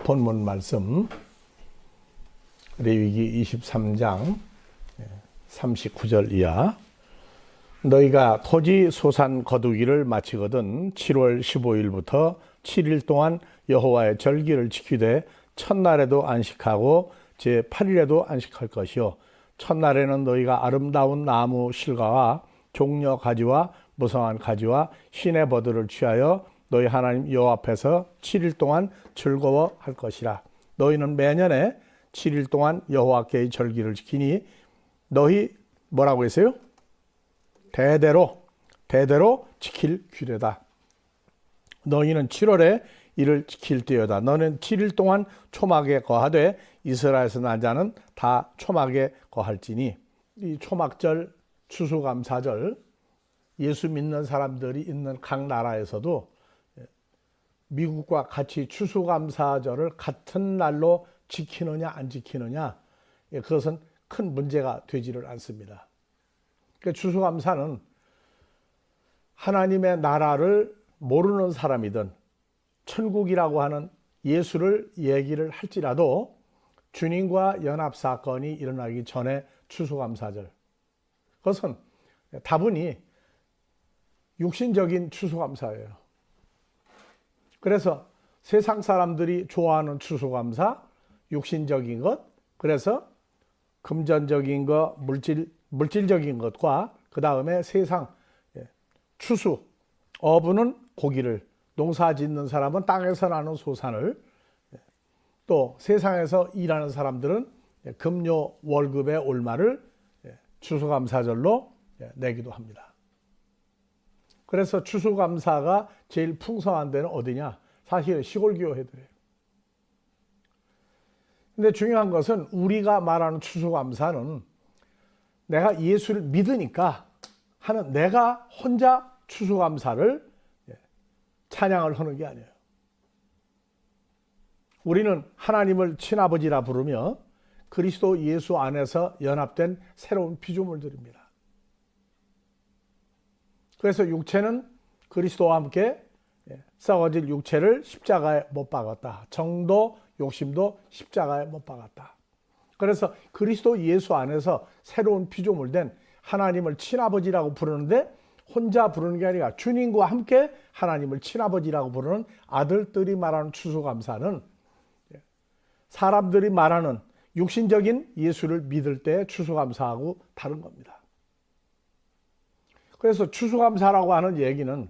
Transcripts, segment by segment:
본문 말씀 레위기 23장 39절 이하. 너희가 토지 소산 거두기를 마치거든 7월 15일부터 7일 동안 여호와의 절기를 지키되 첫날에도 안식하고 제8일에도 안식할 것이요 첫날에는 너희가 아름다운 나무 실과와 종려 가지와 무성한 가지와 시내 버드를 취하여 너희 하나님 여호와 앞에서 7일 동안 즐거워할 것이라. 너희는 매년에 7일 동안 여호와께의 절기를 지키니 너희 뭐라고 했어요? 대대로 지킬 규례다. 너희는 7월에 이를 지킬 때여다. 너는 7일 동안 초막에 거하되 이스라엘에서 난 자는 다 초막에 거할지니. 이 초막절, 추수감사절, 예수 믿는 사람들이 있는 각 나라에서도 미국과 같이 추수감사절을 같은 날로 지키느냐 안 지키느냐, 그것은 큰 문제가 되지를 않습니다. 그러니까 추수감사는 하나님의 나라를 모르는 사람이든 천국이라고 하는 예수를 얘기를 할지라도 주님과 연합사건이 일어나기 전에 추수감사절, 그것은 다분히 육신적인 추수감사예요. 그래서 세상 사람들이 좋아하는 추수감사, 육신적인 것, 그래서 금전적인 것, 물질적인 것과 그 다음에 세상 추수, 어부는 고기를, 농사 짓는 사람은 땅에서 나는 소산을, 또 세상에서 일하는 사람들은 금요 월급의 올마를 추수감사절로 내기도 합니다. 그래서 추수감사가 제일 풍성한 데는 어디냐? 사실 시골 교회들이에요. 근데 중요한 것은 우리가 말하는 추수감사는 내가 예수를 믿으니까 하는, 내가 혼자 추수감사를 찬양을 하는 게 아니에요. 우리는 하나님을 친아버지라 부르며 그리스도 예수 안에서 연합된 새로운 피조물들입니다. 그래서 육체는 그리스도와 함께 썩어질 육체를 십자가에 못 박았다. 정도, 욕심도 십자가에 못 박았다. 그래서 그리스도 예수 안에서 새로운 피조물 된 하나님을 친아버지라고 부르는데, 혼자 부르는 게 아니라 주님과 함께 하나님을 친아버지라고 부르는 아들들이 말하는 추수감사는 사람들이 말하는 육신적인 예수를 믿을 때 추수감사하고 다른 겁니다. 그래서 추수감사라고 하는 얘기는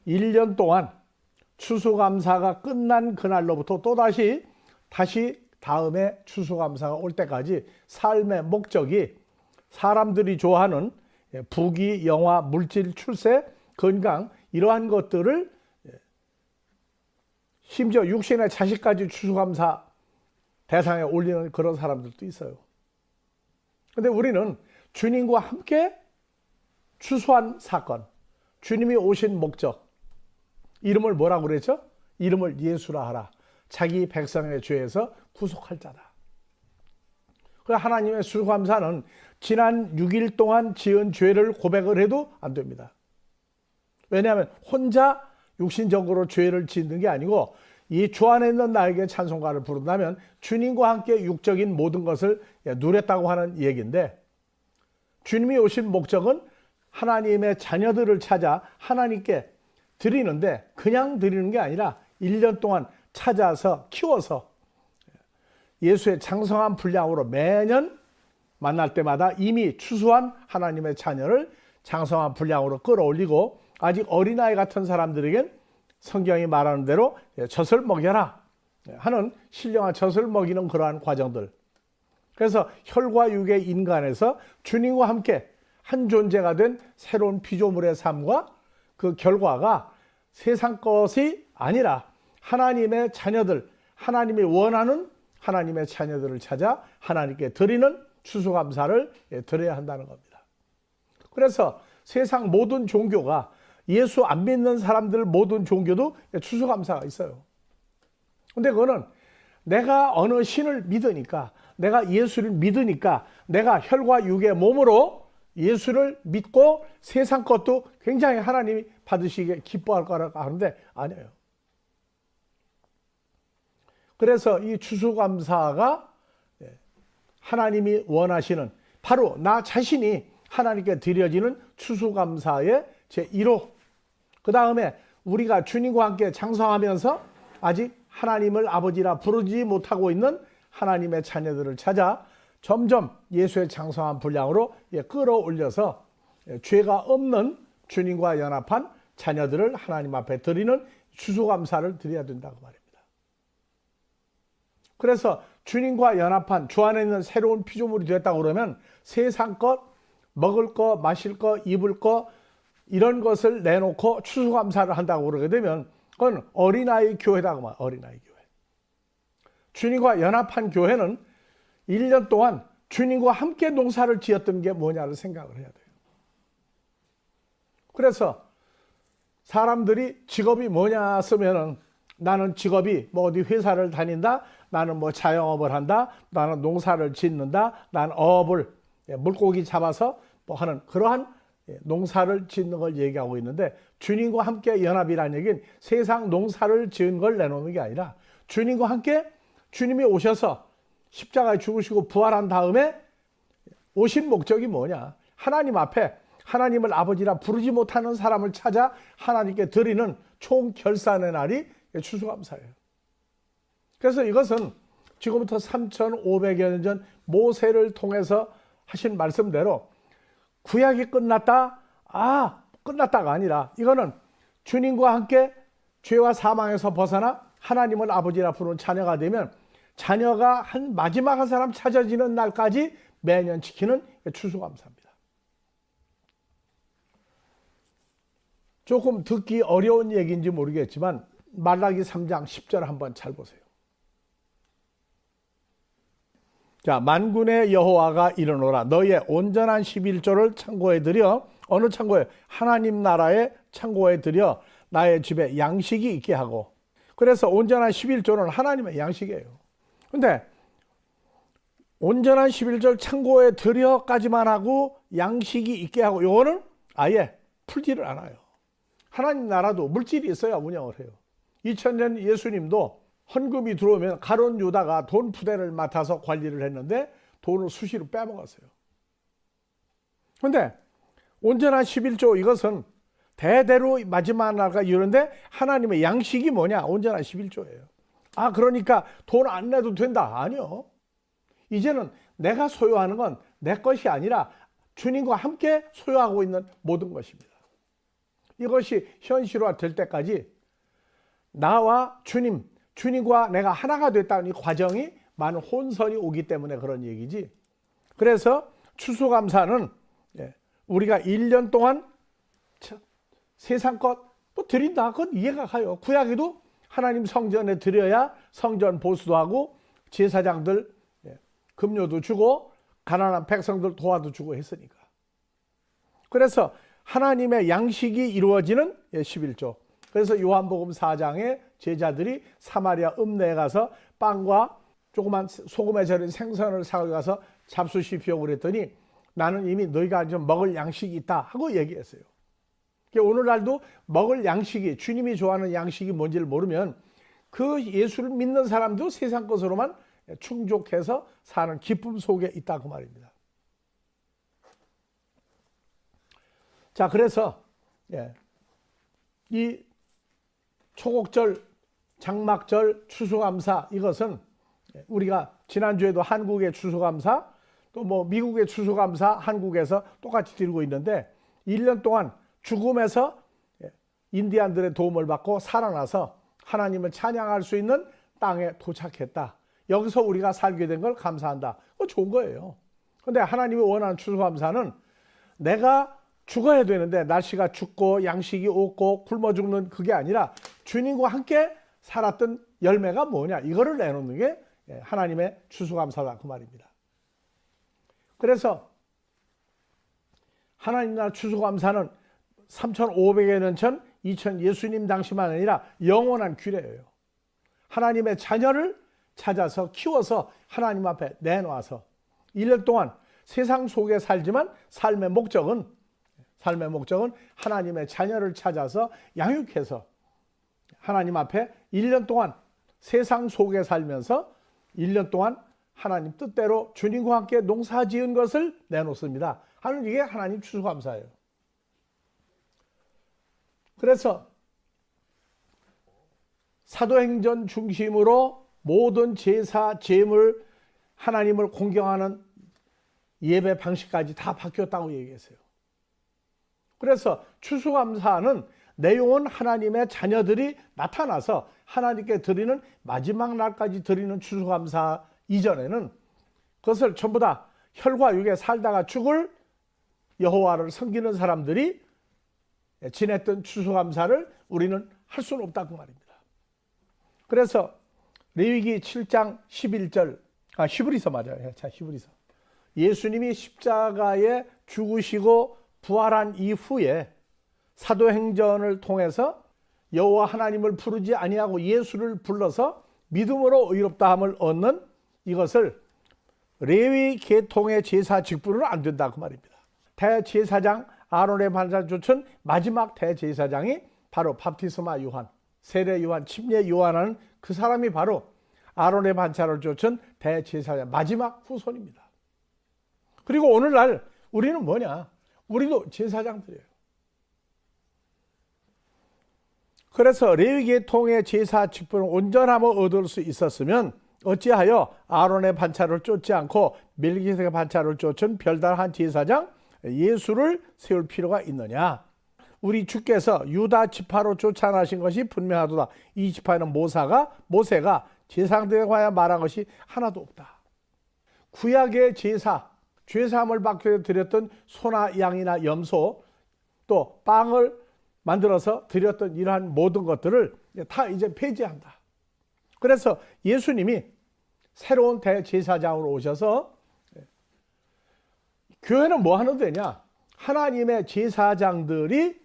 1년 동안 추수감사가 끝난 그날로부터 또다시 다음에 추수감사가 올 때까지 삶의 목적이 사람들이 좋아하는 부귀, 영화, 물질, 출세, 건강, 이러한 것들을, 심지어 육신의 자식까지 추수감사 대상에 올리는 그런 사람들도 있어요. 그런데 우리는 주님과 함께 추수한 사건, 주님이 오신 목적, 이름을 뭐라고 그랬죠? 이름을 예수라 하라. 자기 백성의 죄에서 구속할 자다. 하나님의 추수감사는 지난 6일 동안 지은 죄를 고백을 해도 안 됩니다. 왜냐하면 혼자 육신적으로 죄를 짓는 게 아니고, 이 주 안에 있는 나에게 찬송가를 부른다면 주님과 함께 육적인 모든 것을 누렸다고 하는 얘기인데, 주님이 오신 목적은 하나님의 자녀들을 찾아 하나님께 드리는데, 그냥 드리는 게 아니라 1년 동안 찾아서 키워서 예수의 장성한 분량으로 매년 만날 때마다 이미 추수한 하나님의 자녀를 장성한 분량으로 끌어올리고, 아직 어린아이 같은 사람들에겐 성경이 말하는 대로 젖을 먹여라 하는 신령한 젖을 먹이는 그러한 과정들. 그래서 혈과 육의 인간에서 주님과 함께 한 존재가 된 새로운 피조물의 삶과 그 결과가 세상 것이 아니라 하나님의 자녀들, 하나님이 원하는 하나님의 자녀들을 찾아 하나님께 드리는 추수감사를 드려야 한다는 겁니다. 그래서 세상 모든 종교가, 예수 안 믿는 사람들 모든 종교도 추수감사가 있어요. 근데 그거는 내가 어느 신을 믿으니까, 내가 예수를 믿으니까, 내가 혈과 육의 몸으로 예수를 믿고 세상 것도 굉장히 하나님이 받으시게 기뻐할 거라고 하는데 아니에요. 그래서 이 추수감사가 하나님이 원하시는 바로 나 자신이 하나님께 드려지는 추수감사의 제1호. 그 다음에 우리가 주님과 함께 장성하면서 아직 하나님을 아버지라 부르지 못하고 있는 하나님의 자녀들을 찾아 점점 예수의 장성한 분량으로 끌어올려서 죄가 없는 주님과 연합한 자녀들을 하나님 앞에 드리는 추수감사를 드려야 된다고 말입니다. 그래서 주님과 연합한 주 안에 있는 새로운 피조물이 되었다고 그러면 세상 것, 먹을 거, 마실 거, 입을 거 이런 것을 내놓고 추수감사를 한다고 그러게 되면 그건 어린아이 교회다고 말. 어린아이 교회. 주님과 연합한 교회는 1년 동안 주님과 함께 농사를 지었던 게 뭐냐를 생각을 해야 돼요. 그래서 사람들이 직업이 뭐냐 쓰면은 나는 직업이 뭐 어디 회사를 다닌다, 나는 뭐 자영업을 한다, 나는 농사를 짓는다, 나는 어업을 물고기 잡아서 뭐 하는 그러한 농사를 짓는 걸 얘기하고 있는데 주님과 함께 연합이라는 얘기는 세상 농사를 지은 걸 내놓는 게 아니라 주님과 함께 주님이 오셔서 십자가에 죽으시고 부활한 다음에 오신 목적이 뭐냐? 하나님 앞에 하나님을 아버지라 부르지 못하는 사람을 찾아 하나님께 드리는 총결산의 날이 추수감사예요. 그래서 이것은 지금부터 3,500여 년 전 모세를 통해서 하신 말씀대로 구약이 끝났다? 끝났다가 아니라 이거는 주님과 함께 죄와 사망에서 벗어나 하나님을 아버지라 부르는 자녀가 되면 자녀가 한 마지막 한 사람 찾아지는 날까지 매년 지키는 추수감사입니다. 조금 듣기 어려운 얘기인지 모르겠지만 말라기 3장 10절 한번 잘 보세요. 자, 만군의 여호와가 이르노라 너희의 온전한 11조를 창고에 들여 어느 창고에? 하나님 나라의 창고에 들여 나의 집에 양식이 있게 하고. 그래서 온전한 11조는 하나님의 양식이에요. 근데 온전한 11조 창고에 들여까지만 하고 양식이 있게 하고 요거는 아예 풀지를 않아요. 하나님 나라도 물질이 있어야 운영을 해요. 2000년 예수님도 헌금이 들어오면 가룟 유다가 돈 푸대를 맡아서 관리를 했는데 돈을 수시로 빼먹었어요. 그런데 온전한 11조 이것은 대대로 마지막 날까 이러는데 하나님의 양식이 뭐냐? 온전한 11조예요. 그러니까 돈 안 내도 된다. 아니요. 이제는 내가 소유하는 건 내 것이 아니라 주님과 함께 소유하고 있는 모든 것입니다. 이것이 현실화 될 때까지 나와 주님과 내가 하나가 됐다는 이 과정이 많은 혼선이 오기 때문에 그런 얘기지. 그래서 추수감사는 우리가 1년 동안 세상 것 뭐 드린다. 그건 이해가 가요. 구약에도 하나님 성전에 드려야 성전 보수도 하고 제사장들 급료도 주고 가난한 백성들 도와도 주고 했으니까. 그래서 하나님의 양식이 이루어지는 11조. 그래서 요한복음 4장에 제자들이 사마리아 읍내에 가서 빵과 조그만 소금에 절인 생선을 사가서 잡수십시오 그랬더니 나는 이미 너희가 좀 먹을 양식이 있다 하고 얘기했어요. 오늘날도 먹을 양식이 주님이 좋아하는 양식이 뭔지를 모르면 그 예수를 믿는 사람도 세상 것으로만 충족해서 사는 기쁨 속에 있다고 말입니다. 자, 그래서 이 초곡절, 장막절, 추수감사 이것은 우리가 지난주에도 한국의 추수감사 또 뭐 미국의 추수감사 한국에서 똑같이 드리고 있는데 1년 동안 죽음에서 인디안들의 도움을 받고 살아나서 하나님을 찬양할 수 있는 땅에 도착했다. 여기서 우리가 살게 된 걸 감사한다. 그거 좋은 거예요. 그런데 하나님이 원하는 추수감사는 내가 죽어야 되는데 날씨가 춥고 양식이 없고 굶어 죽는 그게 아니라 주님과 함께 살았던 열매가 뭐냐 이거를 내놓는 게 하나님의 추수감사다 그 말입니다. 그래서 하나님 나라 추수감사는 3,500여 년 전 2000 예수님 당시만 아니라 영원한 규례예요. 하나님의 자녀를 찾아서 키워서 하나님 앞에 내놓아서 1년 동안 세상 속에 살지만 삶의 목적은 하나님의 자녀를 찾아서 양육해서 하나님 앞에 1년 동안 세상 속에 살면서 1년 동안 하나님 뜻대로 주님과 함께 농사 지은 것을 내놓습니다. 하는 이게 하나님 추수감사예요. 그래서 사도행전 중심으로 모든 제사, 제물, 하나님을 공경하는 예배 방식까지 다 바뀌었다고 얘기했어요. 그래서 추수감사는 내용은 하나님의 자녀들이 나타나서 하나님께 드리는 마지막 날까지 드리는 추수감사 이전에는 그것을 전부 다 혈과 육에 살다가 죽을 여호와를 섬기는 사람들이 지냈던 추수감사를 우리는 할 수는 없다 그 말입니다. 그래서 레위기 7장 11절, 히브리서 맞아요. 자, 히브리서. 예수님이 십자가에 죽으시고 부활한 이후에 사도행전을 통해서 여호와 하나님을 부르지 아니하고 예수를 불러서 믿음으로 의롭다함을 얻는 이것을 레위 계통의 제사 직분은 안 된다 그 말입니다. 대제사장 아론의 반사 쫓은 마지막 대제사장이 바로 밥티스마 요한, 세례 요한, 침례 요한하는 그 사람이 바로 아론의 반차를 쫓은 대제사장 마지막 후손입니다. 그리고 오늘날 우리는 뭐냐? 우리도 제사장들이에요. 그래서 레위 계통의 제사 직분을 온전함을 얻을 수 있었으면 어찌하여 아론의 반차를 쫓지 않고 멜기세덱의 반차를 쫓은 별다른 제사장 예수를 세울 필요가 있느냐? 우리 주께서 유다 지파로 쫓아나신 것이 분명하도다. 이 지파에는 모세가 제사장들에 관하여 말한 것이 하나도 없다. 구약의 제사, 죄사함을 받게 드렸던 소나 양이나 염소, 또 빵을 만들어서 드렸던 이러한 모든 것들을 다 이제 폐지한다. 그래서 예수님이 새로운 대제사장으로 오셔서 교회는 뭐 하는 데냐? 하나님의 제사장들이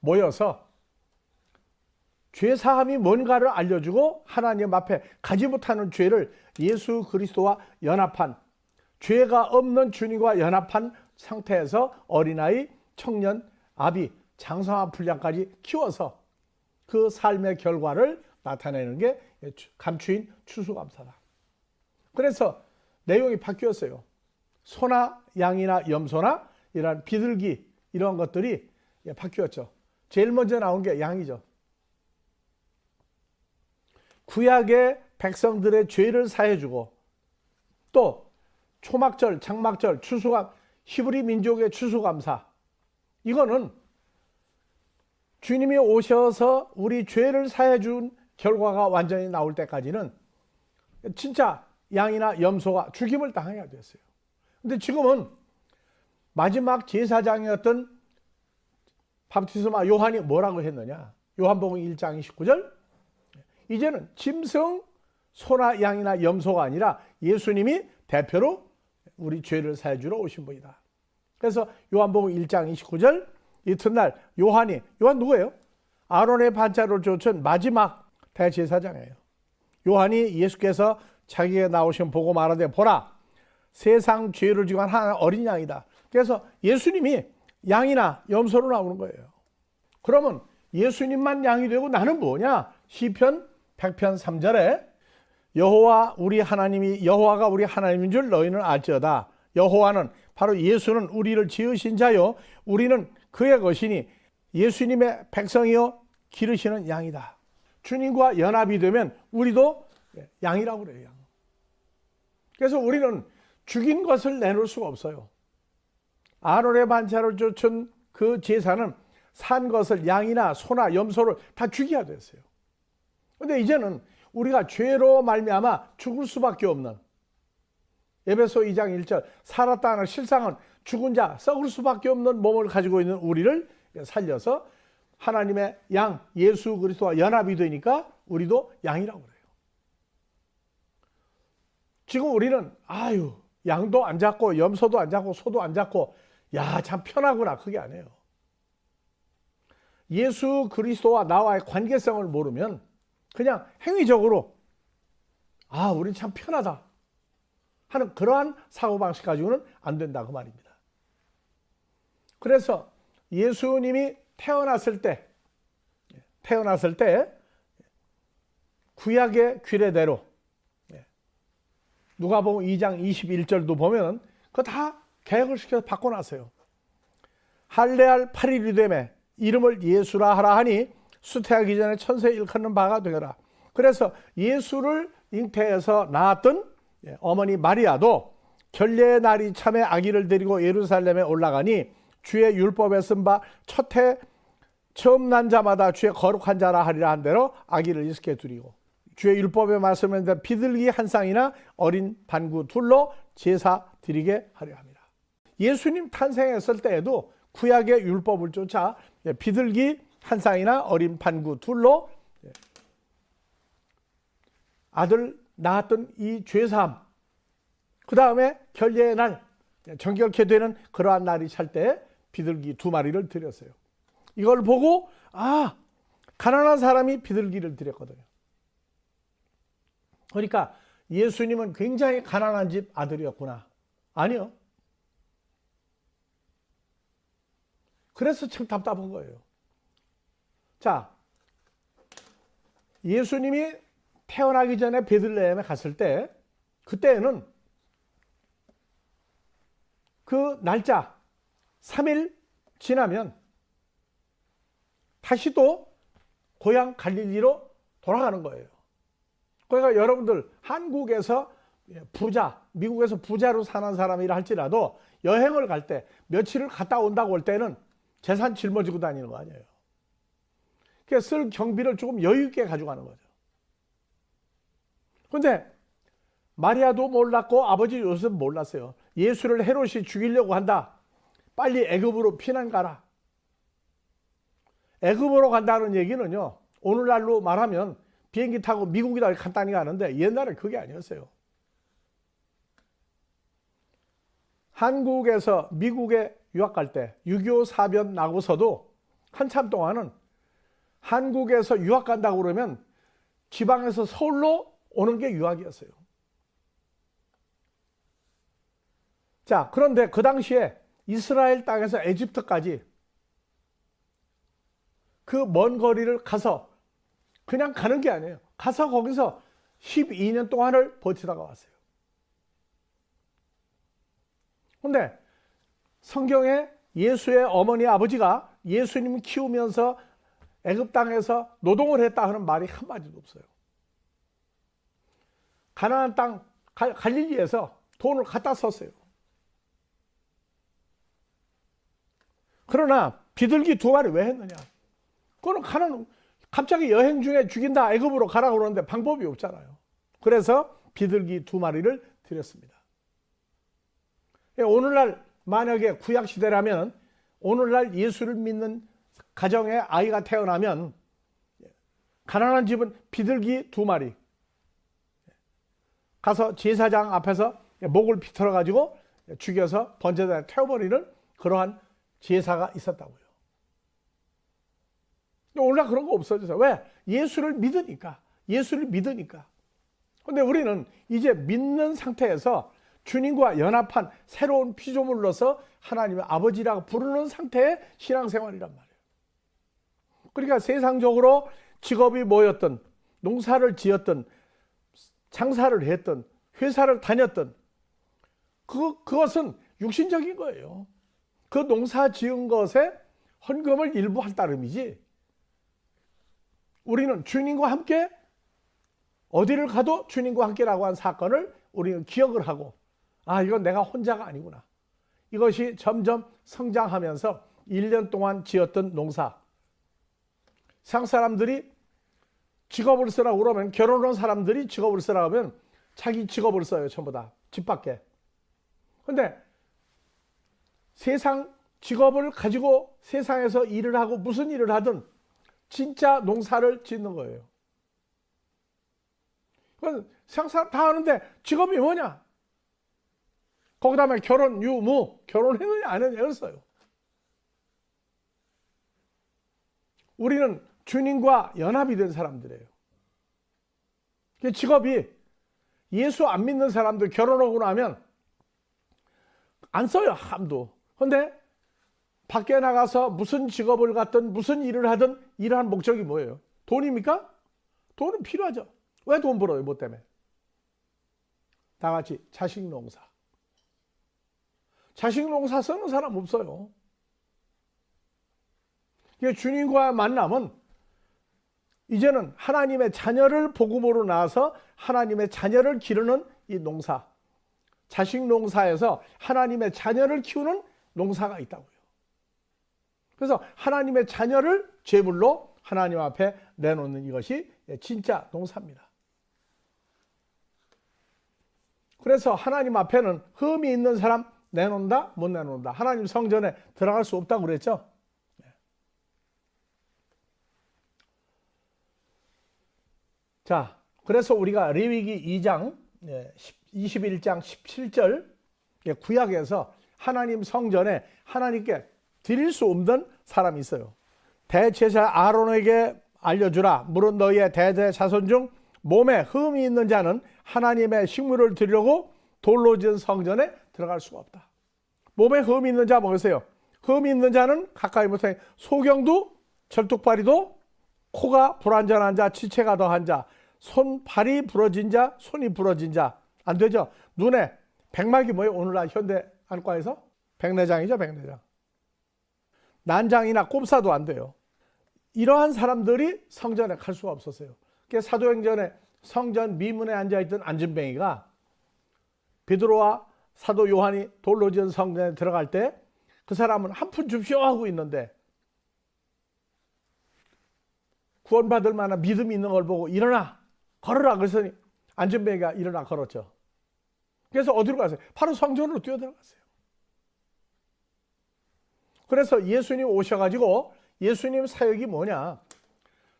모여서 죄사함이 뭔가를 알려주고 하나님 앞에 가지 못하는 죄를 예수 그리스도와 연합한, 죄가 없는 주님과 연합한 상태에서 어린아이, 청년, 아비, 장성한 분량까지 키워서 그 삶의 결과를 나타내는 게 감추인 추수감사다. 그래서 내용이 바뀌었어요. 소나 양이나 염소나 이런 비둘기 이런 것들이 바뀌었죠. 제일 먼저 나온 게 양이죠. 구약의 백성들의 죄를 사해주고 또 초막절, 장막절, 추수감, 히브리 민족의 추수감사, 이거는 주님이 오셔서 우리 죄를 사해준 결과가 완전히 나올 때까지는 진짜 양이나 염소가 죽임을 당해야 됐어요. 근데 지금은 마지막 제사장이었던 밥티스마 요한이 뭐라고 했느냐? 요한복음 1장 29절. 이제는 짐승, 소나 양이나 염소가 아니라 예수님이 대표로 우리 죄를 사해주러 오신 분이다. 그래서 요한복음 1장 29절 이튿날 요한 누구예요? 아론의 반차를 쫓은 마지막 대제사장이에요. 요한이 예수께서 자기가 나오신 보고 말하되 보라 세상 죄를 지고 한 어린 양이다. 그래서 예수님이 양이나 염소로 나오는 거예요. 그러면 예수님만 양이 되고 나는 뭐냐? 시편 100편 3절에 여호와가 우리 하나님인 줄 너희는 알지어다. 여호와는 바로 예수는 우리를 지으신 자요 우리는 그의 것이니 예수님의 백성이요 기르시는 양이다. 주님과 연합이 되면 우리도 양이라고 그래요. 양. 그래서 우리는 죽인 것을 내놓을 수가 없어요. 아론의 반차를 쫓은 그 제사는 산 것을 양이나 소나 염소를 다 죽여야 됐어요. 그런데 이제는 우리가 죄로 말미암아 죽을 수밖에 없는, 에베소 2장 1절 살았다 하는 실상은 죽은 자, 썩을 수밖에 없는 몸을 가지고 있는 우리를 살려서 하나님의 양 예수 그리스도와 연합이 되니까 우리도 양이라고 그래요. 지금 우리는 양도 안 잡고 염소도 안 잡고 소도 안 잡고 야 참 편하구나, 그게 아니에요. 예수 그리스도와 나와의 관계성을 모르면 그냥 행위적으로 우린 참 편하다 하는 그러한 사고방식 가지고는 안 된다 그 말입니다. 그래서 예수님이 태어났을 때 구약의 규례대로 누가복음 2장 21절도 보면 그거 다 개혁을 시켜서 바꿔놨어요. 할례할 8일이 되매 이름을 예수라 하라 하니 수태하기 전에 천사에 일컫는 바가 되거라. 그래서 예수를 잉태해서 낳았던 어머니 마리아도 결례의 날이 참에 아기를 데리고 예루살렘에 올라가니 주의 율법에 쓴 바 첫 해 처음 난 자마다 주의 거룩한 자라 하리라 한 대로 아기를 이스케 두리고 주의 율법에 말씀하는 비둘기 한 쌍이나 어린 반구 둘로 제사 드리게 하려 합니다. 예수님 탄생했을 때에도 구약의 율법을 쫓아 비둘기 한 쌍이나 어린 반구 둘로 아들 낳았던 이 죄사함, 그 다음에 결례의 날, 정결케 되는 그러한 날이 찰 때 비둘기 2마리를 드렸어요. 이걸 보고 가난한 사람이 비둘기를 드렸거든요. 그러니까 예수님은 굉장히 가난한 집 아들이었구나. 아니요. 그래서 참 답답한 거예요. 자, 예수님이 태어나기 전에 베들레헴에 갔을 때 그때는 그 날짜 3일 지나면 다시 또 고향 갈릴리로 돌아가는 거예요. 그러니까 여러분들 한국에서 부자, 미국에서 부자로 사는 사람이라 할지라도 여행을 갈 때 며칠을 갔다 온다고 할 때는 재산 짊어지고 다니는 거 아니에요. 그래서 쓸 경비를 조금 여유 있게 가져가는 거죠. 그런데 마리아도 몰랐고 아버지 요셉 몰랐어요. 예수를 헤롯이 죽이려고 한다. 빨리 애굽으로 피난 가라. 애굽으로 간다는 얘기는요, 오늘날로 말하면 비행기 타고 미국이다 간단히 가는데 옛날에 그게 아니었어요. 한국에서 미국에 유학 갈 때 6.25 사변 나고서도 한참 동안은 한국에서 유학 간다고 그러면 지방에서 서울로 오는 게 유학이었어요. 자, 그런데 그 당시에 이스라엘 땅에서 에집트까지 그 먼 거리를 가서 그냥 가는 게 아니에요. 가서 거기서 12년 동안을 버티다가 왔어요. 근데 성경에 예수의 어머니 아버지가 예수님을 키우면서 애굽 땅에서 노동을 했다 하는 말이 한마디도 없어요. 가나안 땅 갈릴리에서 돈을 갖다 썼어요. 그러나 비둘기 2마리 왜 했느냐? 그거는 갑자기 여행 중에 죽인다, 애굽으로 가라고 그러는데 방법이 없잖아요. 그래서 비둘기 2마리를 드렸습니다. 오늘날 만약에 구약시대라면 오늘날 예수를 믿는 가정에 아이가 태어나면 가난한 집은 비둘기 2마리 가서 제사장 앞에서 목을 비틀어 가지고 죽여서 번제단에 태워버리는 그러한 제사가 있었다고요. 오늘날 그런 거 없어졌어요. 왜? 예수를 믿으니까. 예수를 믿으니까. 그런데 우리는 이제 믿는 상태에서 주님과 연합한 새로운 피조물로서 하나님의 아버지라고 부르는 상태의 신앙생활이란 말이에요. 그러니까 세상적으로 직업이 뭐였든, 농사를 지었든, 장사를 했든, 회사를 다녔든, 그것은 육신적인 거예요. 그 농사 지은 것에 헌금을 일부 할 따름이지, 우리는 주님과 함께 어디를 가도 주님과 함께라고 한 사건을 우리는 기억을 하고, 이건 내가 혼자가 아니구나. 이것이 점점 성장하면서 1년 동안 지었던 농사. 세상 사람들이 직업을 쓰라고 그러면, 결혼한 사람들이 직업을 쓰라고 하면 자기 직업을 써요. 전부 다 집 밖에. 그런데 세상 직업을 가지고 세상에서 일을 하고 무슨 일을 하든 진짜 농사를 짓는 거예요. 세상 사람 다 하는데 직업이 뭐냐? 거기다가 결혼, 유무, 결혼했느냐 안 했느냐 했어요. 우리는 주님과 연합이 된 사람들이에요. 직업이, 예수 안 믿는 사람들 결혼하고 나면 안 써요, 함도. 그런데 밖에 나가서 무슨 직업을 갖든 무슨 일을 하든 일하는 목적이 뭐예요? 돈입니까? 돈은 필요하죠. 왜 돈 벌어요? 뭐 때문에? 다 같이 자식 농사. 자식 농사 쓰는 사람 없어요. 주님과 만남은 이제는 하나님의 자녀를 복음으로 낳아서 하나님의 자녀를 기르는 이 농사, 자식 농사에서 하나님의 자녀를 키우는 농사가 있다고요. 그래서 하나님의 자녀를 제물로 하나님 앞에 내놓는 이것이 진짜 농사입니다. 그래서 하나님 앞에는 흠이 있는 사람 내놓는다, 못 내놓는다. 하나님 성전에 들어갈 수 없다고 그랬죠. 자, 그래서 우리가 레위기 2장 21장 17절 구약에서 하나님 성전에 하나님께 드릴 수 없는 사람이 있어요. 대제사 아론에게 알려주라. 물은 너희의 대대 자손 중 몸에 흠이 있는 자는 하나님의 식물을 드리려고 돌로 지은 성전에 들어갈 수가 없다. 몸에 흠이 있는 자 뭐겠어요? 흠이 있는 자는 가까이 못해 소경도, 절뚝발이도, 코가 불완전한 자, 지체가 더한 자, 발이 부러진 자, 손이 부러진 자. 안 되죠. 눈에 백막이 뭐예요? 오늘날 현대 안과에서 백내장이죠. 백내장. 난장이나 꼼사도 안 돼요. 이러한 사람들이 성전에 갈 수가 없었어요. 사도행전에 성전 미문에 앉아있던 안진뱅이가 베드로와 사도 요한이 돌로 지은 성전에 들어갈 때 그 사람은 한 푼 줍쇼 하고 있는데 구원받을 만한 믿음이 있는 걸 보고 일어나 걸어라 그랬더니 안진뱅이가 일어나 걸었죠. 그래서 어디로 갔어요? 바로 성전으로 뛰어들어갔어요. 그래서 예수님 오셔가지고 예수님 사역이 뭐냐?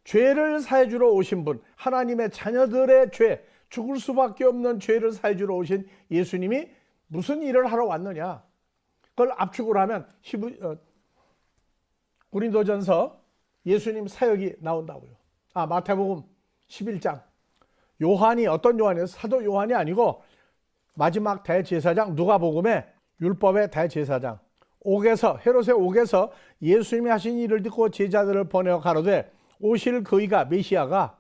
죄를 사해주러 오신 분, 하나님의 자녀들의 죄, 죽을 수밖에 없는 죄를 사해주러 오신 예수님이 무슨 일을 하러 왔느냐? 그걸 압축을 하면 고린도전서 예수님 사역이 나온다고요. 마태복음 11장. 요한이 어떤 요한이에요? 사도 요한이 아니고 마지막 대제사장 누가복음의 율법의 대제사장. 헤롯의 옥에서 예수님이 하신 일을 듣고 제자들을 보내어 가로되 오실 그이가 메시아가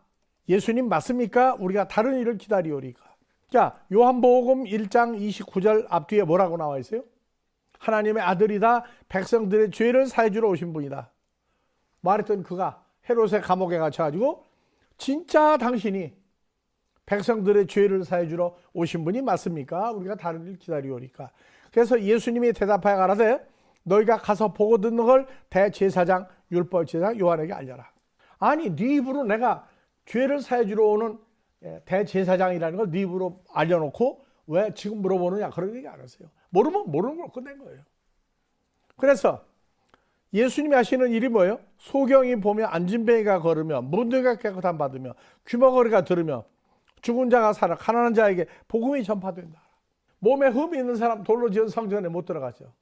예수님 맞습니까? 우리가 다른 일을 기다리오리까. 자, 요한복음 1장 29절 앞뒤에 뭐라고 나와 있어요? 하나님의 아들이다, 백성들의 죄를 사해주러 오신 분이다. 말했던 그가 헤롯의 감옥에 갇혀가지고 진짜 당신이 백성들의 죄를 사해주러 오신 분이 맞습니까? 우리가 다른 일 기다리오리까. 그래서 예수님이 대답하여 가라되 너희가 가서 보고 듣는 걸 대제사장 율법제사장 요한에게 알려라. 아니 네 입으로 내가 죄를 사해주러 오는 대제사장이라는 걸 네 입으로 알려놓고 왜 지금 물어보느냐 그런 얘기 안 했어요. 모르면 모르는 걸 끝낸 거예요. 그래서 예수님이 하시는 일이 뭐예요? 소경이 보며 안진뱅이가 걸으며 문둥이가 깨끗함 받으며 귀머거리가 들으며 죽은 자가 살아 가난한 자에게 복음이 전파된다. 몸에 흠이 있는 사람 돌로 지은 성전에 못 들어가죠.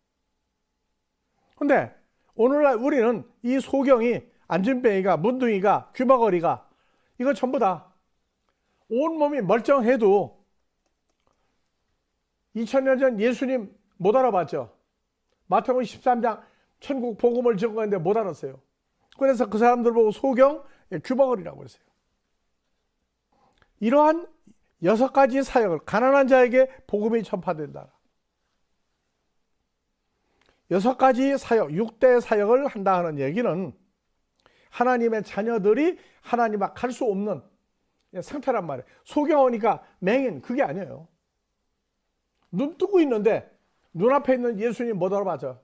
근데 오늘날 우리는 이 소경이 안진뱅이가 문둥이가 귀머거리가 이거 전부 다 온몸이 멀쩡해도 2000년 전 예수님 못 알아봤죠. 마태복음 13장 천국 복음을 증거했는데 못 알았어요. 그래서 그 사람들 보고 소경 귀머거리라고 했어요. 이러한 6가지 사역을 가난한 자에게 복음이 전파된다. 6가지 사역, 6대 사역을 한다 하는 얘기는 하나님의 자녀들이 하나님 앞 갈 수 없는 상태란 말이에요. 소경하니까 맹인 그게 아니에요. 눈 뜨고 있는데 눈앞에 있는 예수님 못 알아봐죠.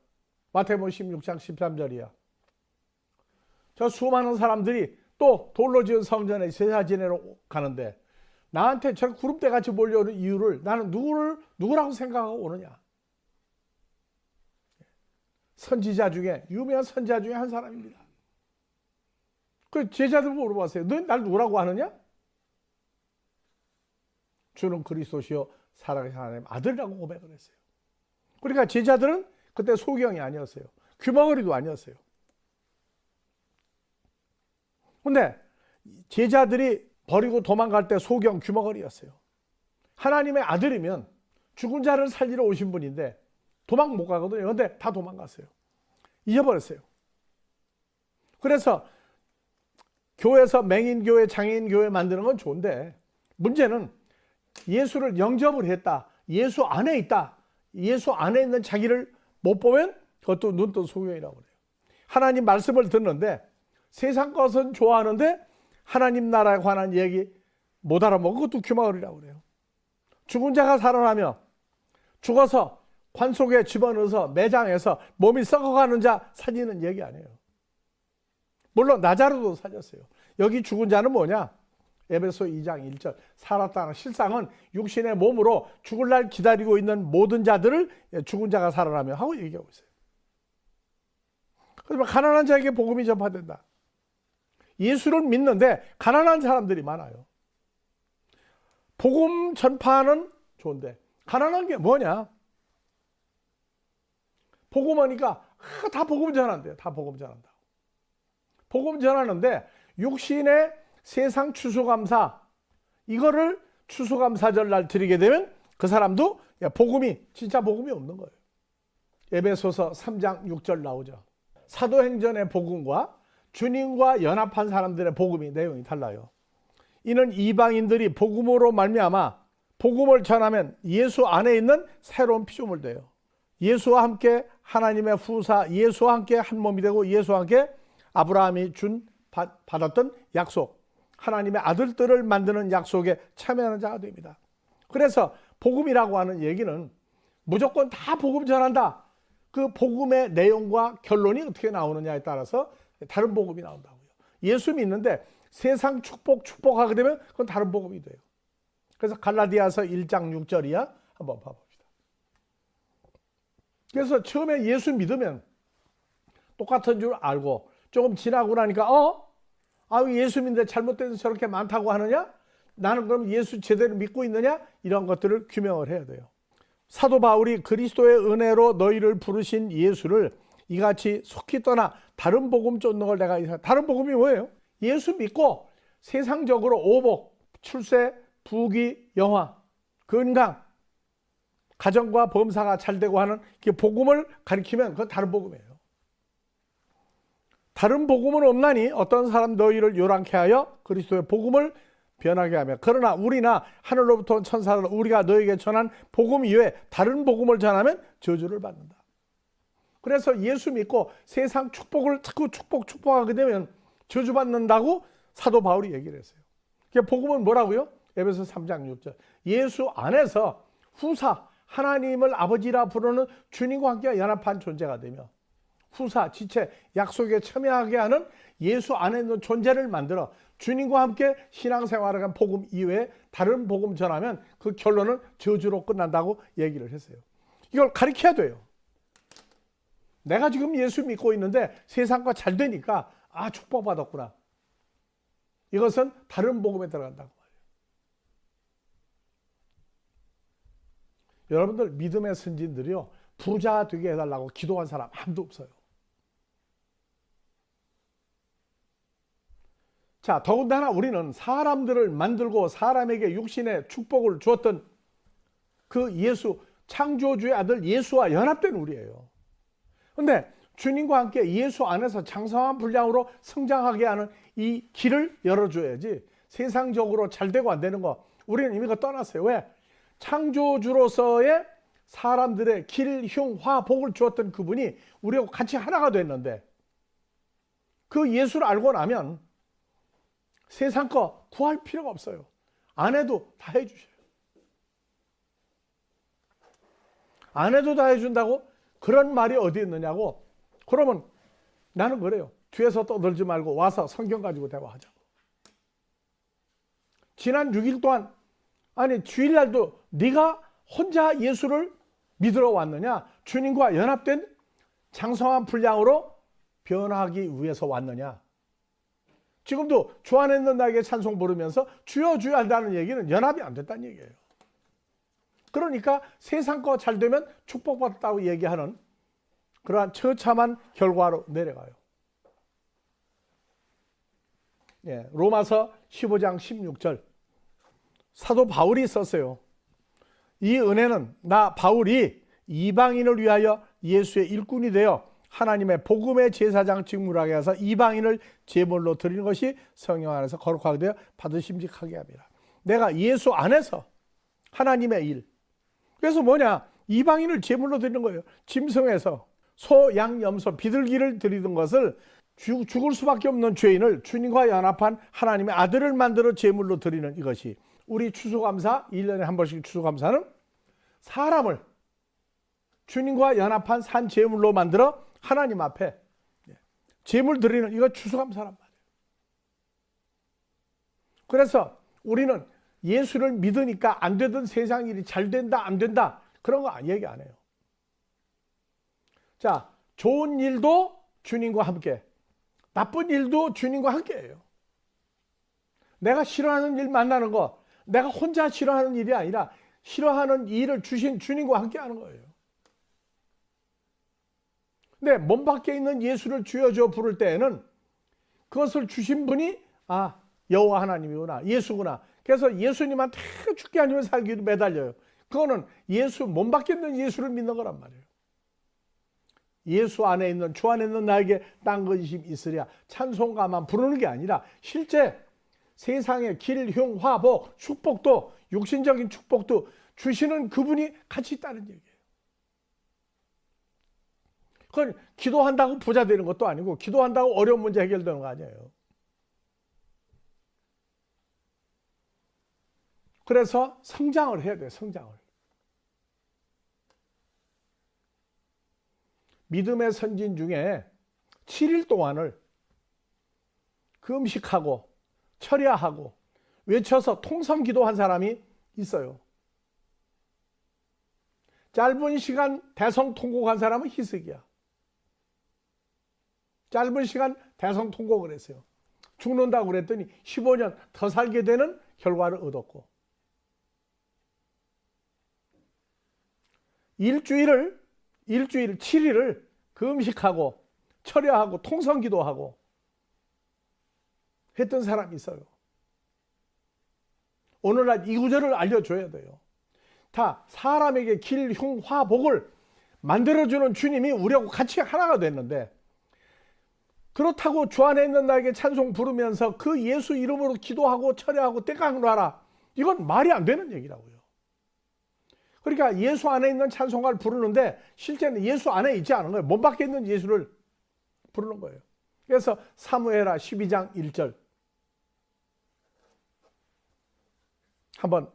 마태복음 16장 13절이야. 저 수많은 사람들이 또 돌로 지은 성전에 제사 지내러 가는데 나한테 저 구름대 같이 몰려오는 이유를 나는 누구라고 생각하고 오느냐. 선지자 중에 유명한 선지자 중에 한 사람입니다. 그 제자들 물어봤어요. 너 날 누구라고 하느냐? 주는 그리스도시요 살아계신 하나님 아들이라고 고백을 했어요. 그러니까 제자들은 그때 소경이 아니었어요. 귀머거리도 아니었어요. 근데 제자들이 버리고 도망갈 때 소경 귀머거리였어요. 하나님의 아들이면 죽은 자를 살리러 오신 분인데 도망 못 가거든요. 근데 다 도망갔어요. 잊어버렸어요. 그래서 교회에서 맹인교회, 장애인교회 만드는 건 좋은데 문제는 예수를 영접을 했다. 예수 안에 있다. 예수 안에 있는 자기를 못 보면 그것도 눈뜬 소경이라고 그래요. 하나님 말씀을 듣는데 세상 것은 좋아하는데 하나님 나라에 관한 얘기 못 알아먹고 그것도 귀마을이라고 그래요. 죽은 자가 살아나며 죽어서 관 속에 집어넣어서 매장해서 몸이 썩어가는 자 살리는 얘기 아니에요. 물론 나자로도 살렸어요. 여기 죽은 자는 뭐냐? 에베소 2장 1절 살았다는 실상은 육신의 몸으로 죽을 날 기다리고 있는 모든 자들을 죽은 자가 살아나며 하고 얘기하고 있어요. 그래서 가난한 자에게 복음이 전파된다. 예수를 믿는데 가난한 사람들이 많아요. 복음 전파는 좋은데 가난한 게 뭐냐? 복음하니까 다 복음 전한대요. 다 복음 전한다고. 복음 전하는데 육신의 세상 추수감사 이거를 추수감사절 날 드리게 되면 그 사람도 복음이 진짜 복음이 없는 거예요. 에베소서 3장 6절 나오죠. 사도행전의 복음과 주님과 연합한 사람들의 복음이 내용이 달라요. 이는 이방인들이 복음으로 말미암아 복음을 전하면 예수 안에 있는 새로운 피조물 돼요. 예수와 함께 하나님의 후사, 예수와 함께 한 몸이 되고 예수와 함께 아브라함이 받았던 약속, 하나님의 아들들을 만드는 약속에 참여하는 자가 됩니다. 그래서 복음이라고 하는 얘기는 무조건 다 복음 전한다. 그 복음의 내용과 결론이 어떻게 나오느냐에 따라서 다른 복음이 나온다고요. 예수 믿는데 세상 축복하게 되면 그건 다른 복음이 돼요. 그래서 갈라디아서 1장 6절이야. 한번 봐봅시다. 그래서 처음에 예수 믿으면 똑같은 줄 알고 조금 지나고 나니까 예수 믿는데 잘못된 데서 저렇게 많다고 하느냐? 나는 그럼 예수 제대로 믿고 있느냐? 이런 것들을 규명을 해야 돼요. 사도 바울이 그리스도의 은혜로 너희를 부르신 예수를 이같이 속히 떠나 다른 복음 쫓는 걸 내가 다른 복음이 뭐예요? 예수 믿고 세상적으로 오복, 출세, 부귀, 영화, 건강, 가정과 범사가 잘 되고 하는 그 복음을 가리키면 그건 다른 복음이에요. 다른 복음은 없나니 어떤 사람 너희를 요란케 하여 그리스도의 복음을 변하게 하며 그러나 우리나 하늘로부터 온 천사들 우리가 너에게 전한 복음 이외에 다른 복음을 전하면 저주를 받는다. 그래서 예수 믿고 세상 축복을 자꾸 축복하게 되면 저주받는다고 사도 바울이 얘기를 했어요. 복음은 뭐라고요? 에베소 3장 6절 예수 안에서 후사 하나님을 아버지라 부르는 주님과 함께 연합한 존재가 되며 후사, 지체, 약속에 참여하게 하는 예수 안에 있는 존재를 만들어 주님과 함께 신앙생활을 한 복음 이외에 다른 복음 전하면 그 결론은 저주로 끝난다고 얘기를 했어요. 이걸 가르쳐야 돼요. 내가 지금 예수 믿고 있는데 세상과 잘 되니까 축복받았구나. 이것은 다른 복음에 들어간다고 말이에요. 여러분들 믿음의 선진들이요. 부자 되게 해달라고 기도한 사람 아무도 없어요. 자, 더군다나 우리는 사람들을 만들고 사람에게 육신의 축복을 주었던 그 예수, 창조주의 아들 예수와 연합된 우리예요. 그런데 주님과 함께 예수 안에서 장성한 분량으로 성장하게 하는 이 길을 열어줘야지 세상적으로 잘 되고 안 되는 거 우리는 이미 떠났어요. 왜? 창조주로서의 사람들의 길, 흉, 화, 복을 주었던 그분이 우리하고 같이 하나가 됐는데 그 예수를 알고 나면 세상 거 구할 필요가 없어요. 안 해도 다 해주셔요. 안 해도 다 해준다고? 그런 말이 어디 있느냐고? 그러면 나는 그래요. 뒤에서 떠들지 말고 와서 성경 가지고 대화하자고. 지난 6일 동안 주일날도 네가 혼자 예수를 믿으러 왔느냐? 주님과 연합된 장성한 분량으로 변하기 위해서 왔느냐? 지금도 주 안에 있는 나에게 찬송 부르면서 주여 주여 한다는 얘기는 연합이 안 됐다는 얘기예요. 그러니까 세상 거 잘 되면 축복받았다고 얘기하는 그러한 처참한 결과로 내려가요. 로마서 15장 16절 사도 바울이 썼어요. 이 은혜는 나 바울이 이방인을 위하여 예수의 일꾼이 되어 하나님의 복음의 제사장 직무하게 하사 이방인을 제물로 드리는 것이 성령 안에서 거룩하게 되어 받으심직하게 합니다. 내가 예수 안에서 하나님의 일. 그래서 뭐냐? 이방인을 제물로 드리는 거예요. 짐승에서 소, 양, 염소, 비둘기를 드리던 것을 죽을 수밖에 없는 죄인을 주님과 연합한 하나님의 아들을 만들어 제물로 드리는 이것이 우리 추수감사, 1년에 한 번씩 추수감사는 사람을 주님과 연합한 산 제물로 만들어 하나님 앞에 제물 드리는 이거 추수감사란 말이에요. 그래서 우리는 예수를 믿으니까 안 되던 세상 일이 잘 된다 안 된다 그런 거 얘기 안 해요. 자, 좋은 일도 주님과 함께, 나쁜 일도 주님과 함께해요. 내가 싫어하는 일 만나는 거, 내가 혼자 싫어하는 일이 아니라 싫어하는 일을 주신 주님과 함께하는 거예요. 근데 몸 밖에 있는 예수를 주여 부를 때에는 그것을 주신 분이 여호와 하나님이구나, 예수구나. 그래서 예수님한테 죽게 아니면 살기로 매달려요. 그거는 예수, 몸 밖에 있는 예수를 믿는 거란 말이에요. 예수 안에 있는, 주 안에 있는 나에게 딴 근심 있으랴 찬송가만 부르는 게 아니라 실제 세상의 길, 흉, 화, 복, 축복도, 육신적인 축복도 주시는 그분이 같이 있다는 얘기예요. 그건 기도한다고 부자 되는 것도 아니고 기도한다고 어려운 문제 해결되는 거 아니에요. 그래서 성장을 해야 돼요. 성장을. 믿음의 선진 중에 7일 동안을 금식하고 철야하고 외쳐서 통성 기도한 사람이 있어요. 짧은 시간 대성통곡한 사람은 히스기야. 짧은 시간 대성통곡을 했어요. 죽는다고 그랬더니 15년 더 살게 되는 결과를 얻었고, 일주일 7일을 금식하고 철야하고 통성기도하고 했던 사람이 있어요. 오늘날 이 구절을 알려줘야 돼요. 다 사람에게 길, 흉, 화, 복을 만들어주는 주님이 우리하고 같이 하나가 됐는데, 그렇다고 주 안에 있는 나에게 찬송 부르면서 그 예수 이름으로 기도하고 철야하고 때강으로 하라, 이건 말이 안 되는 얘기라고요. 그러니까 예수 안에 있는 찬송가를 부르는데 실제는 예수 안에 있지 않은 거예요. 몸 밖에 있는 예수를 부르는 거예요. 그래서 사무엘하 12장 1절 한번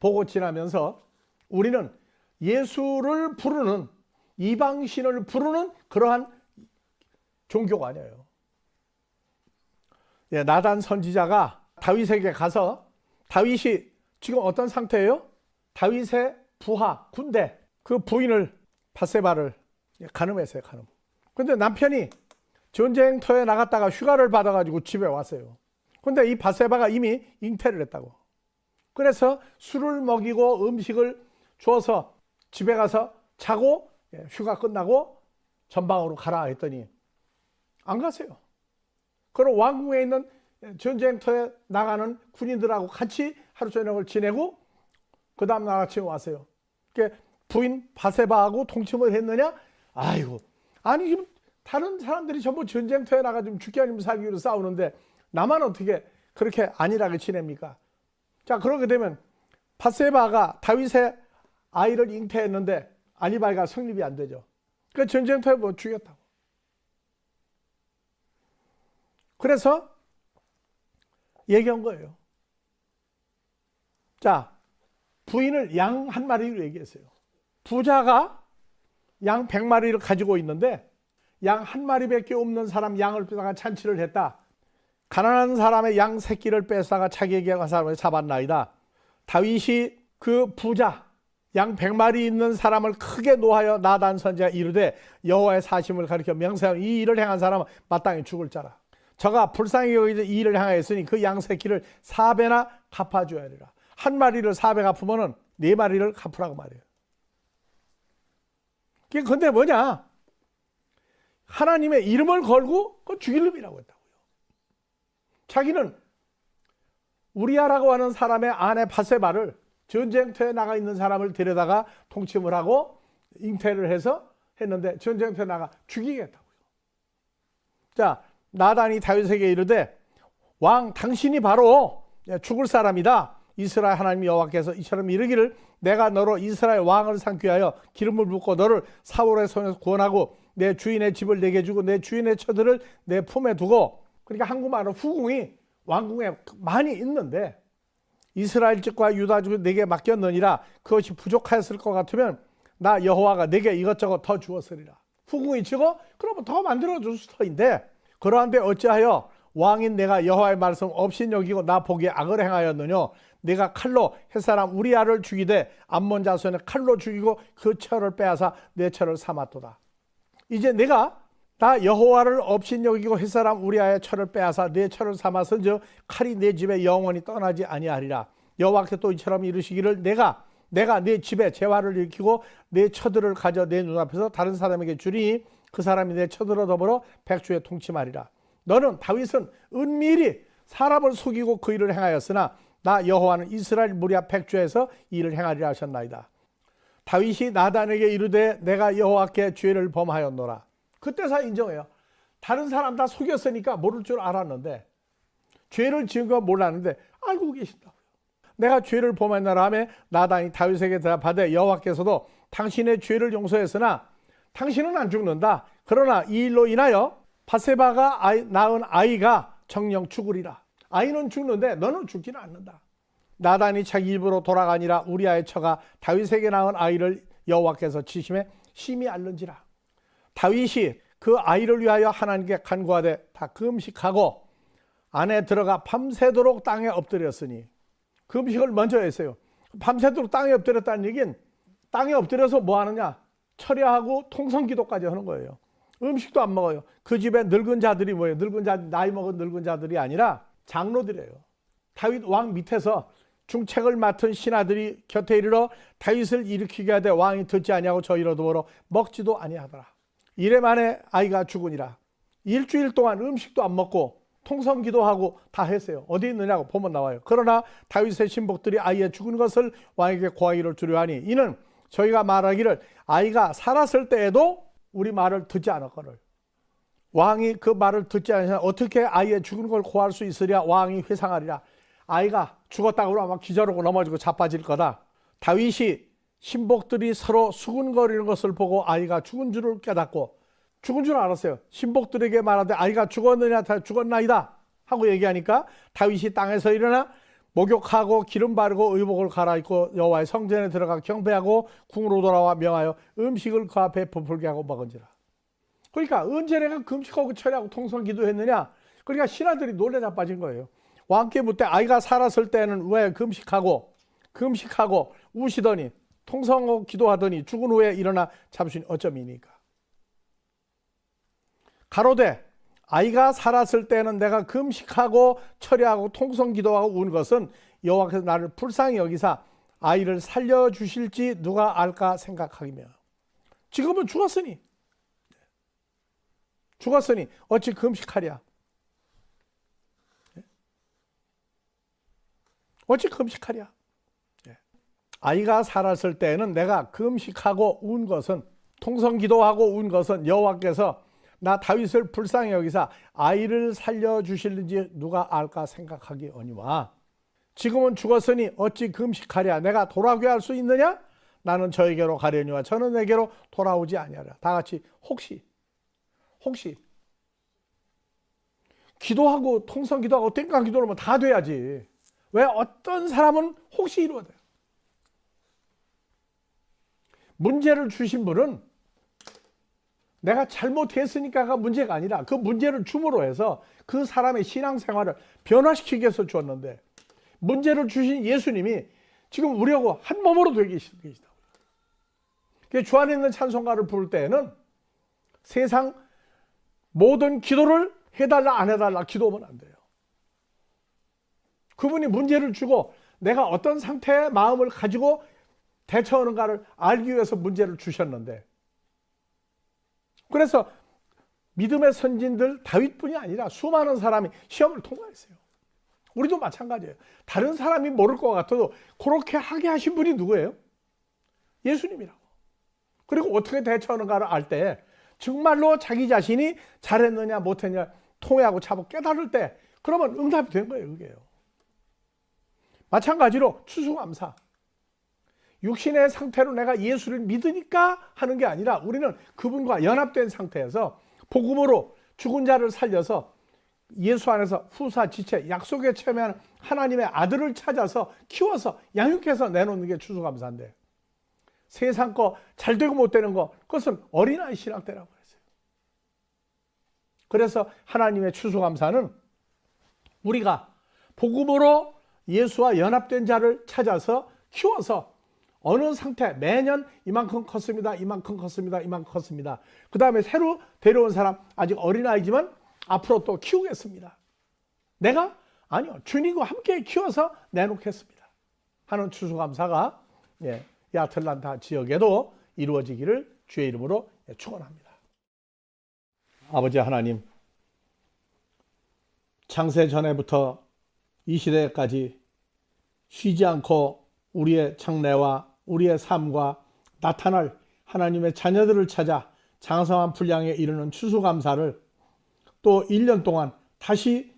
보고 지나면서 우리는 예수를 부르는, 이방신을 부르는 그러한 종교가 아니에요. 나단 선지자가 다윗에게 가서, 다윗이 지금 어떤 상태예요? 다윗의 부하, 군대, 그 부인을, 밧세바를 간음했어요. 간음. 근데 남편이 전쟁터에 나갔다가 휴가를 받아가지고 집에 왔어요. 근데 이 밧세바가 이미 잉태를 했다고. 그래서 술을 먹이고 음식을 줘서 집에 가서 자고 휴가 끝나고 전방으로 가라 했더니 안 갔어요. 그럼 왕궁에 있는 전쟁터에 나가는 군인들하고 같이 하루 저녁을 지내고 그 다음 날 아침에 왔어요. 그러니까 부인 밧세바하고 동침을 했느냐? 아이고, 아니 지금 다른 사람들이 전부 전쟁터에 나가 좀 죽기 아니면 살기 위해서 싸우는데 나만 어떻게 그렇게 안일하게 지냅니까? 자, 그렇게 되면 밧세바가 다윗의 아이를 잉태했는데 알리바이가 성립이 안 되죠. 그 전쟁터에 뭐 죽였다고. 그래서 얘기한 거예요. 자, 부인을 양 한 마리로 얘기했어요. 부자가 양 100마리를 가지고 있는데 양 한 마리밖에 없는 사람 양을 뺏다가 잔치를 했다. 가난한 사람의 양 새끼를 뺏다가 자기에게 간 사람을 잡았나이다. 다윗이 그 부자 양 100마리 있는 사람을 크게 노하여 나단 선지자가 이르되 여호와의 사심을 가리켜 명세하여 이 일을 행한 사람은 마땅히 죽을 자라. 저가 불쌍히 여기서 이 일을 행하였으니 그 양 새끼를 4배나 갚아줘야 하리라. 한 마리를 4배 갚으면은 4마리를 갚으라고 말이에요. 근데 뭐냐? 하나님의 이름을 걸고 그 죽일 놈이라고 했다고요. 자기는 우리아라고 하는 사람의 아내 밧세바를 전쟁터에 나가 있는 사람을 데려다가 통침을 하고 잉태를 해서 했는데 전쟁터에 나가 죽이겠다고요. 자, 나단이 다윗에게 이르되 왕 당신이 바로 죽을 사람이다. 이스라엘 하나님 여호와께서 이처럼 이르기를 내가 너로 이스라엘 왕을 삼기 위하여 기름을 붓고 너를 사울의 손에서 구원하고 내 주인의 집을 내게 주고 내 주인의 처들을 내 품에 두고. 그러니까 한국말로 후궁이 왕궁에 많이 있는데 이스라엘 집과 유다 집을 내게 맡겼느니라. 그것이 부족하였을 것 같으면 나 여호와가 내게 이것저것 더 주었으리라. 후궁이 지고 그러면 더 만들어줄 터인데 그러한데 어찌하여 왕인 내가 여호와의 말씀 없인 여기고 나 보기에 악을 행하였느뇨. 내가 칼로 햇사람 우리아를 죽이되 암몬 자손의 칼로 죽이고 그 처를 빼앗아 내 처를 삼았도다. 이제 내가 나 여호와를 없인 여기고 햇사람 우리아의 처를 빼앗아 내 처를 삼았은즉 칼이 내 집에 영원히 떠나지 아니하리라. 여호와께서 또 이처럼 이르시기를 내가 내 집에 재화를 일으키고 내 처들을 가져 내 눈앞에서 다른 사람에게 주리니 그 사람이 내 처들어 더불어 백주에 통치하리라. 너는 다윗은 은밀히 사람을 속이고 그 일을 행하였으나 나 여호와는 이스라엘 무리와 백주에서 일을 행하리라 하셨나이다. 다윗이 나단에게 이르되 내가 여호와께 죄를 범하였노라. 그때서 인정해요. 다른 사람 다 속였으니까 모를 줄 알았는데 죄를 지은 건 몰랐는데 알고 계신다고요. 내가 죄를 범했노라 하며 나단이 다윗에게 대답하되 여호와께서도 당신의 죄를 용서했으나 당신은 안 죽는다. 그러나 이 일로 인하여 바세바가 낳은 아이가 정령 죽으리라. 아이는 죽는데 너는 죽지는 않는다. 나단이 자기 입으로 돌아가니라. 우리아의 처가 다윗에게 낳은 아이를 여호와께서 치심에 심히 앓는지라. 다윗이 그 아이를 위하여 하나님께 간구하되 다 금식하고 안에 들어가 밤새도록 땅에 엎드렸으니 금식을 먼저 했어요. 밤새도록 땅에 엎드렸다는 얘기는 땅에 엎드려서 뭐 하느냐? 철야하고 통성기도까지 하는 거예요. 음식도 안 먹어요. 그 집에 늙은 자들이 뭐예요? 나이 먹은 늙은 자들이 아니라 장로들이에요. 다윗 왕 밑에서 중책을 맡은 신하들이 곁에 이르러 다윗을 일으키게 하되 왕이 듣지 아니하고 저희로 더불어 먹지도 아니하더라. 이래 만에 아이가 죽으니라. 일주일 동안 음식도 안 먹고 통성기도하고 다 했어요. 어디 있느냐고 보면 나와요. 그러나 다윗의 신복들이 아이의 죽은 것을 왕에게 고하기를 두려워하니 이는 저희가 말하기를 아이가 살았을 때에도 우리 말을 듣지 않았거늘. 왕이 그 말을 듣지 않으면 어떻게 아이의 죽은 걸 고할 수 있으랴. 왕이 회상하리라. 아이가 죽었다고 아마 기절하고 넘어지고 자빠질 거다. 다윗이 신복들이 서로 수군거리는 것을 보고 아이가 죽은 줄을 깨닫고 죽은 줄 알았어요. 신복들에게 말하되 아이가 죽었느냐 죽었나이다 하고 얘기하니까 다윗이 땅에서 일어나 목욕하고 기름 바르고 의복을 갈아입고 여호와의 성전에 들어가 경배하고 궁으로 돌아와 명하여 음식을 그 앞에 부풀게 하고 먹은지라. 그러니까 언제 내가 금식하고 철야하고 통성기도했느냐. 그러니까 신하들이 놀래 자빠진 거예요. 왕께 묻되 아이가 살았을 때는 왜 금식하고 우시더니 통성하고 기도하더니 죽은 후에 일어나 잡으시니 어쩌미니까. 가로되 아이가 살았을 때는 내가 금식하고 철야하고 통성기도하고 운 것은 여호와께서 나를 불쌍히 여기사 아이를 살려주실지 누가 알까 생각하기며 지금은 죽었으니 어찌 금식하랴. 어찌 금식하랴. 아이가 살았을 때는 내가 금식하고 운 것은 통성기도하고 운 것은 여호와께서 나 다윗을 불쌍히 여기사 아이를 살려주실는지 누가 알까 생각하기거니와 지금은 죽었으니 어찌 금식하랴. 내가 돌아오게 할 수 있느냐? 나는 저에게로 가려니와 저는 내게로 돌아오지 아니하라. 다 같이 혹시 기도하고 통성기도하고 땡깡 기도하면 다 돼야지. 왜 어떤 사람은 혹시 이루어져요. 문제를 주신 분은 내가 잘못했으니까가 문제가 아니라 그 문제를 줌으로 해서 그 사람의 신앙생활을 변화시키기 위해서 주었는데 문제를 주신 예수님이 지금 우리하고 한 몸으로 되게 계시다고요. 주 안에 있는 찬송가를 부를 때에는 세상 모든 기도를 해달라 안 해달라 기도하면 안 돼요. 그분이 문제를 주고 내가 어떤 상태의 마음을 가지고 대처하는가를 알기 위해서 문제를 주셨는데 그래서 믿음의 선진들 다윗뿐이 아니라 수많은 사람이 시험을 통과했어요. 우리도 마찬가지예요. 다른 사람이 모를 것 같아도 그렇게 하게 하신 분이 누구예요? 예수님이라고. 그리고 어떻게 대처하는가를 알 때 정말로 자기 자신이 잘했느냐 못했느냐 통회하고 차고 깨달을 때 그러면 응답이 된 거예요. 그게요. 마찬가지로 추수감사. 육신의 상태로 내가 예수를 믿으니까 하는 게 아니라 우리는 그분과 연합된 상태에서 복음으로 죽은 자를 살려서 예수 안에서 후사 지체 약속에 참여하는 하나님의 아들을 찾아서 키워서 양육해서 내놓는 게 추수감사인데, 세상 거 잘 되고 못 되는 거, 그것은 어린아이 신학 때라고 그랬어요. 그래서 하나님의 추수감사는 우리가 복음으로 예수와 연합된 자를 찾아서 키워서 어느 상태, 매년 이만큼 컸습니다, 이만큼 컸습니다, 이만큼 컸습니다. 그 다음에 새로 데려온 사람 아직 어린아이지만 앞으로 또 키우겠습니다. 내가? 아니요, 주님과 함께 키워서 내놓겠습니다 하는 추수감사가 이 아틀란타 지역에도 이루어지기를 주의 이름으로 축원합니다. 아버지 하나님, 창세 전에부터 이 시대까지 쉬지 않고 우리의 장래와 우리의 삶과 나타날 하나님의 자녀들을 찾아 장성한 분량에 이르는 추수감사를 또 1년 동안 다시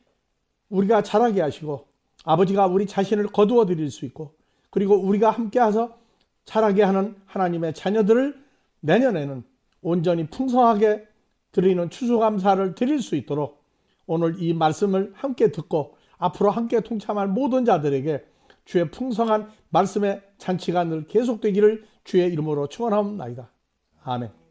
우리가 자라게 하시고, 아버지가 우리 자신을 거두어 드릴 수 있고, 그리고 우리가 함께 해서 자라게 하는 하나님의 자녀들을 내년에는 온전히 풍성하게 드리는 추수감사를 드릴 수 있도록 오늘 이 말씀을 함께 듣고 앞으로 함께 동참할 모든 자들에게 주의 풍성한 말씀의 잔치가 늘 계속되기를 주의 이름으로 축원하옵나이다. 아멘.